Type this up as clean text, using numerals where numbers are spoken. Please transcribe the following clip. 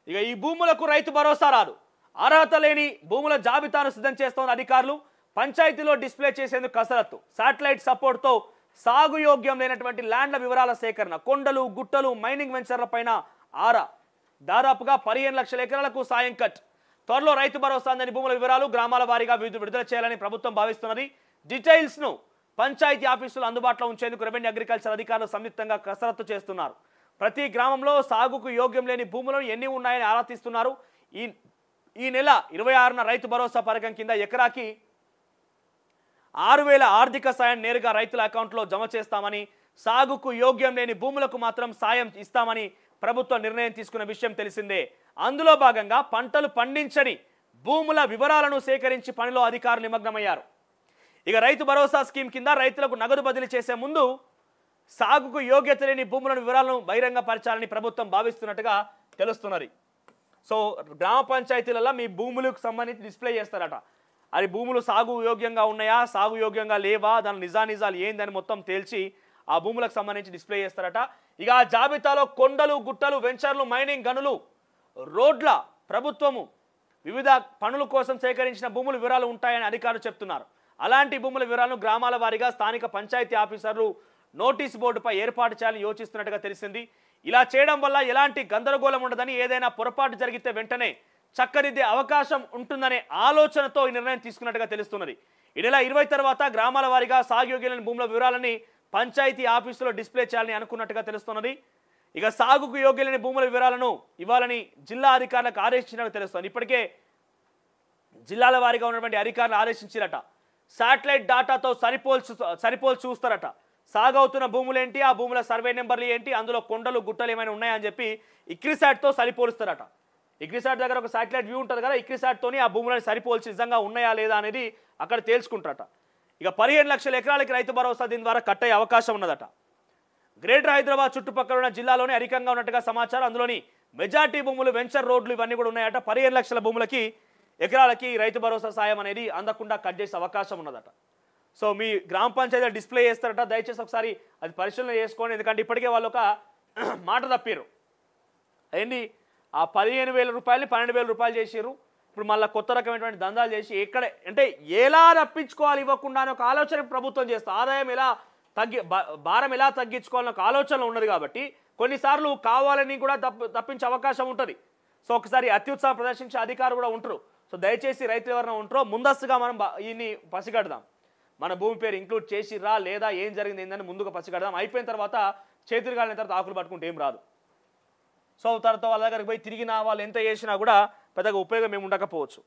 ఇక ఈ భూములకు రైతు భరోసా రాదు. అర్హత లేని భూముల జాబితాను సిద్ధం చేస్తోన్న అధికారులు పంచాయతీలో డిస్ప్లే చేసేందుకు కసరత్తు. శాటిలైట్ సపోర్ట్తో సాగు యోగ్యం లేనటువంటి ల్యాండ్ల వివరాల సేకరణ, కొండలు గుట్టలు మైనింగ్ వెంచర్లపైన ఆరా. దాదాపుగా 15 లక్షల ఎకరాలకు సాయం కట్. త్వరలో రైతు భరోసా అందని భూముల వివరాలు గ్రామాల వారీగా విడుదల చేయాలని ప్రభుత్వం భావిస్తున్నది. డీటెయిల్స్ను పంచాయతీ ఆఫీసులు అందుబాటులో ఉంచేందుకు రెవెన్యూ అగ్రికల్చర్ అధికారులు సంయుక్తంగా కసరత్తు చేస్తున్నారు. ప్రతి గ్రామంలో సాగుకు యోగ్యం లేని భూములను ఎన్ని ఉన్నాయని ఆరా తీస్తున్నారు. ఈ నెల 26న రైతు భరోసా పథకం కింద ఎకరాకి 6,000 ఆర్థిక సాయం నేరుగా రైతుల అకౌంట్లో జమ చేస్తామని, సాగుకు యోగ్యం లేని భూములకు మాత్రం సాయం ఇస్తామని ప్రభుత్వం నిర్ణయం తీసుకున్న విషయం తెలిసిందే. అందులో భాగంగా పంటలు పండించని భూముల వివరాలను సేకరించి పనిలో అధికారులు నిమగ్నమయ్యారు. ఇక రైతు భరోసా స్కీమ్ కింద రైతులకు నగదు బదిలీ చేసే ముందు సాగుకు యోగ్యత లేని భూముల వివరాలను బహిరంగపరచాలని ప్రభుత్వం భావిస్తున్నట్టుగా తెలుస్తున్నది. సో గ్రామ పంచాయతీలలో మీ భూములకు సంబంధించి డిస్ప్లే చేస్తారట. అది భూములు సాగు యోగ్యంగా ఉన్నాయా, సాగు యోగ్యంగా లేవా, దాని నిజాలు ఏందని మొత్తం తేల్చి ఆ భూములకు సంబంధించి డిస్ప్లే చేస్తారట. ఇక ఆ జాబితాలో కొండలు గుట్టలు వెంచర్లు మైనింగ్ గనులు రోడ్ల ప్రభుత్వము వివిధ పనుల కోసం సేకరించిన భూముల వివరాలు ఉంటాయని అధికారులు చెప్తున్నారు. అలాంటి భూముల వివరాలను గ్రామాల వారీగా స్థానిక పంచాయతీ ఆఫీసర్లు నోటీస్ బోర్డుపై ఏర్పాటు చేయాలని యోచిస్తున్నట్టుగా తెలిసింది. ఇలా చేయడం వల్ల ఎలాంటి గందరగోళం ఉండదని, ఏదైనా పొరపాటు జరిగితే వెంటనే చక్కదిద్దే అవకాశం ఉంటుందనే ఆలోచనతో ఈ నిర్ణయం తీసుకున్నట్టుగా తెలుస్తున్నది. ఈ నెల 20 తర్వాత గ్రామాల వారీగా సాగుయోగ్యమైన భూముల వివరాలని పంచాయతీ ఆఫీసులో డిస్ప్లే చేయాలని అనుకున్నట్టుగా తెలుస్తున్నది. ఇక సాగుకు యోగ్యమైన భూముల వివరాలను ఇవ్వాలని జిల్లా అధికారులకు ఆదేశించినట్టు తెలుస్తుంది. ఇప్పటికే జిల్లాల వారీగా ఉన్నటువంటి అధికారులు ఆదేశించారట. శాటిలైట్ డాటాతో సరిపోల్చి చూస్తారట. సాగవుతున్న భూములేంటి, ఆ భూముల సర్వే నెంబర్లు ఏంటి, అందులో కొండలు గుట్టలు ఏమైనా ఉన్నాయని చెప్పి ఇక్రిసాట్తో సరిపోలుస్తారట. ఇక్రిసాట్ దగ్గర ఒక శాటిలైట్ వ్యూ ఉంటుంది కదా, ఇక్రిసాట్తోని ఆ భూములను సరిపోల్చి నిజంగా ఉన్నాయా లేదా అనేది అక్కడ తేల్చుకుంటారట. ఇక 15 లక్షల ఎకరాలకి రైతు భరోసా దీని ద్వారా కట్ అయ్యే అవకాశం ఉన్నదట. గ్రేటర్ హైదరాబాద్ చుట్టుపక్కల ఉన్న జిల్లాలోనే అధికంగా ఉన్నట్టుగా సమాచారం. అందులోని మెజార్టీ భూములు వెంచర్ రోడ్లు ఇవన్నీ కూడా ఉన్నాయట. 15 లక్షల భూములకి ఎకరాలకి రైతు భరోసా సాయం అనేది అందకుండా కట్ చేసే అవకాశం ఉన్నదట. సో మీ గ్రామ పంచాయతీలో డిస్ప్లే చేస్తారట. దయచేసి ఒకసారి అది పరిశీలన చేసుకోండి. ఎందుకంటే ఇప్పటికే వాళ్ళు ఒక మాట తప్పారు. ఏంటి, ఆ 15,000 రూపాయలని 12,000 రూపాయలు చేసారు. ఇప్పుడు మళ్ళీ కొత్త రకమైనటువంటి దందాలు చేసి ఎక్కడ అంటే ఎలా తప్పించుకోవాలి ఇవ్వకుండా అని ఒక ఆలోచన ప్రభుత్వం చేస్తుంది. ఆదాయం ఎలా భారం ఎలా తగ్గించుకోవాలని ఒక ఆలోచన ఉన్నది. కాబట్టి కొన్నిసార్లు కావాలని కూడా తప్పించే అవకాశం ఉంటుంది. సో ఒకసారి అత్యుత్సాహం ప్రదర్శించే అధికారులు కూడా ఉంటారు. సో దయచేసి రైతులు ఎవరైనా ఉంటారో ముందస్తుగా మనం ఈయన్ని పసిగడదాం. మన భూమి పేరు ఇంక్లూడ్ చేసిర్రా లేదా, ఏం జరిగింది ఏందని ముందుగా పసిగడదాం. అయిపోయిన తర్వాత చేతులు కాలిన తర్వాత ఆకులు పట్టుకుంటే ఏం రాదు. సో తర్వాత వాళ్ళ దగ్గరికి పోయి తిరిగినా వాళ్ళు ఎంత చేసినా కూడా పెద్దగా ఉపయోగం ఏమి ఉండకపోవచ్చు.